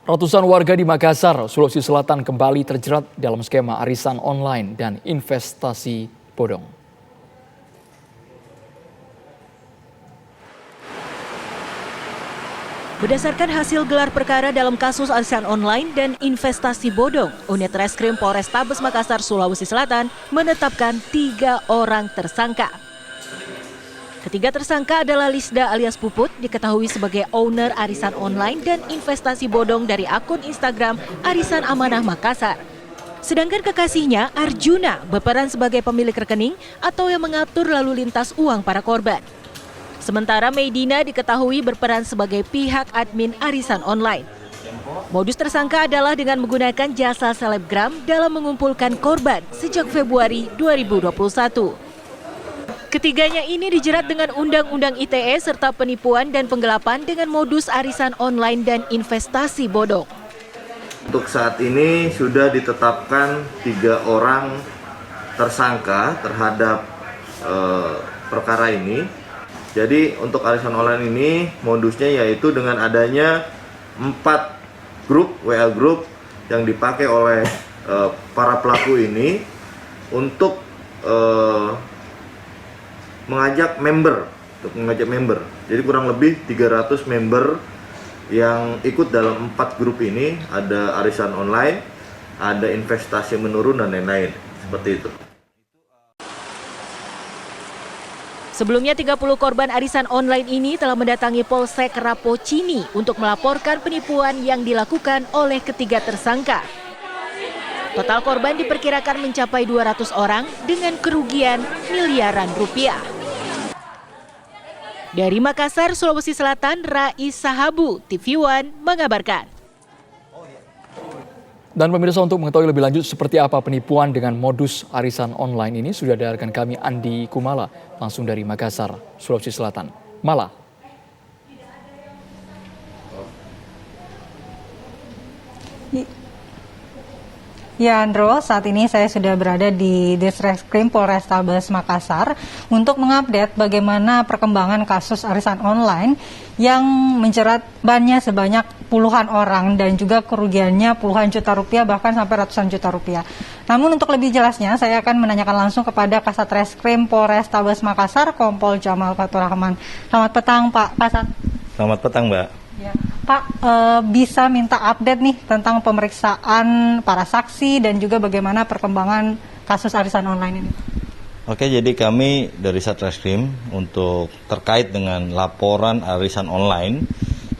Ratusan warga di Makassar, Sulawesi Selatan kembali terjerat dalam skema arisan online dan investasi bodong. Berdasarkan hasil gelar perkara dalam kasus arisan online dan investasi bodong, Unit Reskrim Polrestabes Makassar, Sulawesi Selatan menetapkan 3 orang tersangka. Ketiga tersangka adalah Lisda alias Puput, diketahui sebagai owner arisan online dan investasi bodong dari akun Instagram Arisan Amanah Makassar. Sedangkan kekasihnya, Arjuna, berperan sebagai pemilik rekening atau yang mengatur lalu lintas uang para korban. Sementara Medina diketahui berperan sebagai pihak admin arisan online. Modus tersangka adalah dengan menggunakan jasa selebgram dalam mengumpulkan korban sejak Februari 2021. Ketiganya ini dijerat dengan Undang-Undang ITE serta penipuan dan penggelapan dengan modus arisan online dan investasi bodong. Untuk saat ini sudah ditetapkan 3 orang tersangka terhadap perkara ini. Jadi untuk arisan online ini modusnya yaitu dengan adanya 4 grup WA group yang dipakai oleh para pelaku ini untuk mengajak member. Jadi kurang lebih 300 member yang ikut dalam 4 grup ini, ada arisan online, ada investasi menurun dan lain-lain, seperti itu. Sebelumnya 30 korban arisan online ini telah mendatangi Polsek Rapocini untuk melaporkan penipuan yang dilakukan oleh ketiga tersangka. Total korban diperkirakan mencapai 200 orang dengan kerugian miliaran rupiah. Dari Makassar, Sulawesi Selatan, Rais Sahabu, TV One mengabarkan. Dan pemirsa, untuk mengetahui lebih lanjut seperti apa penipuan dengan modus arisan online ini, sudah ada rekan kami Andi Kumala langsung dari Makassar, Sulawesi Selatan. Mala. Ya, Andro, saat ini saya sudah berada di Ditreskrim Polrestabes Makassar untuk mengupdate bagaimana perkembangan kasus arisan online yang menjerat bannya sebanyak puluhan orang dan juga kerugiannya puluhan juta rupiah bahkan sampai ratusan juta rupiah. Namun untuk lebih jelasnya saya akan menanyakan langsung kepada Kasat Reskrim Polrestabes Makassar, Kompol Jamal Fatur Rahman. Selamat petang, Pak Kasat. Selamat petang, Mbak. Ya, Pak, bisa minta update nih tentang pemeriksaan para saksi dan juga bagaimana perkembangan kasus arisan online ini? Oke, jadi kami dari Satreskrim untuk terkait dengan laporan arisan online,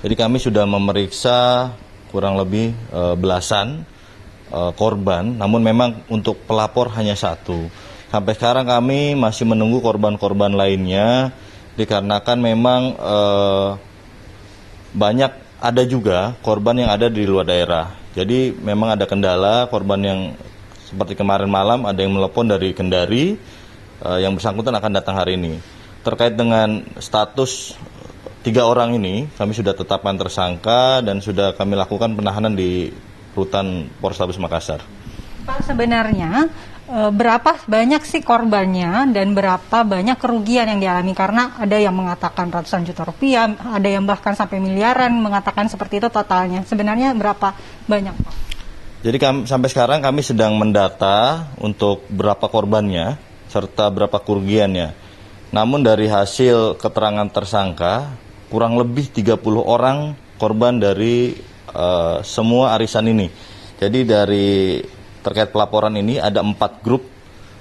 jadi kami sudah memeriksa kurang lebih belasan korban, namun memang untuk pelapor hanya 1. Sampai sekarang kami masih menunggu korban-korban lainnya, dikarenakan memang banyak ada juga korban yang ada di luar daerah. Jadi memang ada kendala korban yang seperti kemarin malam ada yang melepon dari Kendari, yang bersangkutan akan datang hari ini. Terkait dengan status 3 orang ini, kami sudah tetapkan tersangka dan sudah kami lakukan penahanan di Rutan Polrestabes Makassar. Pak, sebenarnya berapa banyak sih korbannya dan berapa banyak kerugian yang dialami? Karena ada yang mengatakan ratusan juta rupiah, ada yang bahkan sampai miliaran mengatakan seperti itu totalnya. Sebenarnya berapa banyak, Pak? Jadi sampai sekarang kami sedang mendata untuk berapa korbannya serta berapa kerugiannya. Namun dari hasil keterangan tersangka, kurang lebih 30 orang korban dari semua arisan ini. Jadi dari terkait pelaporan ini ada 4 grup,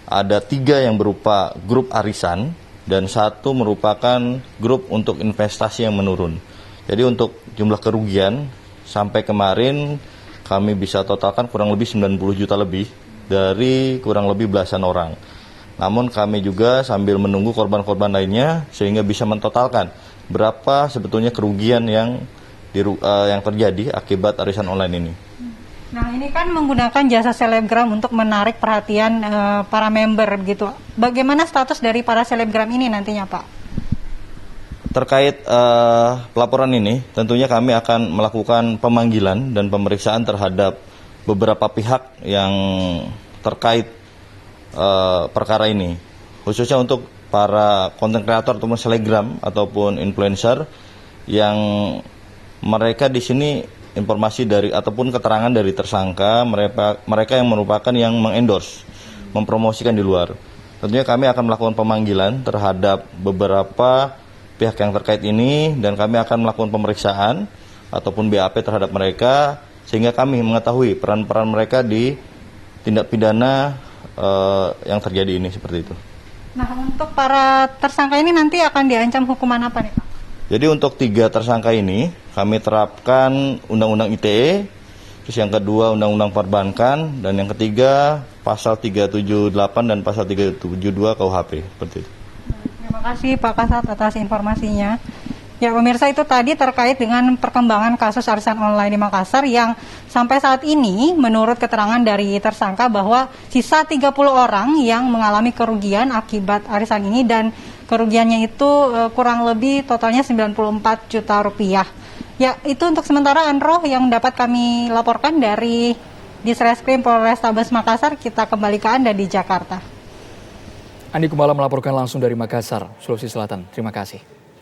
ada 3 yang berupa grup arisan dan 1 merupakan grup untuk investasi yang menurun. Jadi untuk jumlah kerugian sampai kemarin kami bisa totalkan kurang lebih 90 juta lebih dari kurang lebih belasan orang. Namun kami juga sambil menunggu korban-korban lainnya sehingga bisa mentotalkan berapa sebetulnya kerugian yang terjadi akibat arisan online ini. Nah, ini kan menggunakan jasa selebgram untuk menarik perhatian para member gitu. Bagaimana status dari para selebgram ini nantinya, Pak? Terkait pelaporan ini, tentunya kami akan melakukan pemanggilan dan pemeriksaan terhadap beberapa pihak yang terkait perkara ini. Khususnya untuk para konten kreator ataupun selebgram ataupun influencer yang mereka di sini informasi dari ataupun keterangan dari tersangka, mereka yang merupakan yang mengendorse, mempromosikan di luar. Tentunya kami akan melakukan pemanggilan terhadap beberapa pihak yang terkait ini dan kami akan melakukan pemeriksaan ataupun BAP terhadap mereka sehingga kami mengetahui peran-peran mereka di tindak pidana yang terjadi ini seperti itu. Nah, untuk para tersangka ini nanti akan diancam hukuman apa nih Pak? Jadi untuk 3 tersangka ini kami terapkan Undang-Undang ITE, terus yang kedua Undang-Undang Perbankan, dan yang ketiga pasal 378 dan pasal 372 KUHP seperti itu. Terima kasih Pak Kasat atas informasinya. Ya pemirsa, itu tadi terkait dengan perkembangan kasus arisan online di Makassar yang sampai saat ini menurut keterangan dari tersangka bahwa sisa 30 orang yang mengalami kerugian akibat arisan ini dan kerugiannya itu kurang lebih totalnya 94 juta rupiah. Ya itu untuk sementara Andro yang dapat kami laporkan dari Ditreskrim Polrestabes Makassar. Kita kembali ke Anda di Jakarta. Andi Kumala melaporkan langsung dari Makassar, Sulawesi Selatan. Terima kasih.